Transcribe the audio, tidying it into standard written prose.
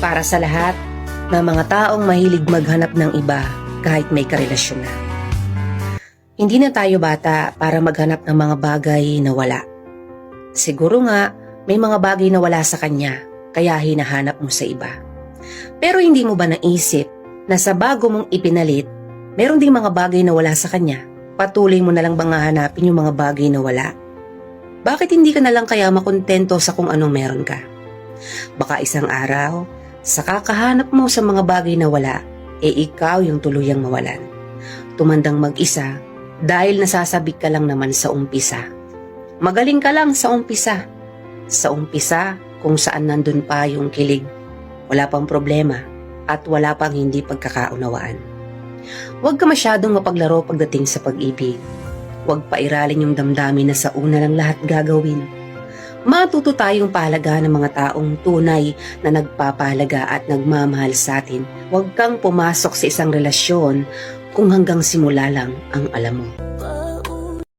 Para sa lahat ng mga taong mahilig maghanap ng iba kahit may karelasyon na. Hindi na tayo bata para maghanap ng mga bagay na wala. Siguro nga, may mga bagay na wala sa kanya, kaya hinahanap mo sa iba. Pero hindi mo ba naisip na sa bago mong ipinalit, meron ding mga bagay na wala sa kanya? Patuloy mo na lang bang hahanapin yung mga bagay na wala? Bakit hindi ka na lang kaya makontento sa kung anong meron ka? Baka isang araw, sa kakahanap mo sa mga bagay na wala, ikaw yung tuluyang mawalan. Tumandang mag-isa dahil nasasabik ka lang naman sa umpisa. Magaling ka lang sa umpisa. Sa umpisa kung saan nandun pa yung kilig, wala pang problema at wala pang hindi pagkakaunawaan. Huwag ka masyadong mapaglaro pagdating sa pag-ibig. Huwag pairalin yung damdamin na sa una lang lahat gagawin. Matuto tayong pahalaga ng mga taong tunay na nagpapahalaga at nagmamahal sa atin. Huwag kang pumasok sa isang relasyon kung hanggang simula lang ang alam mo.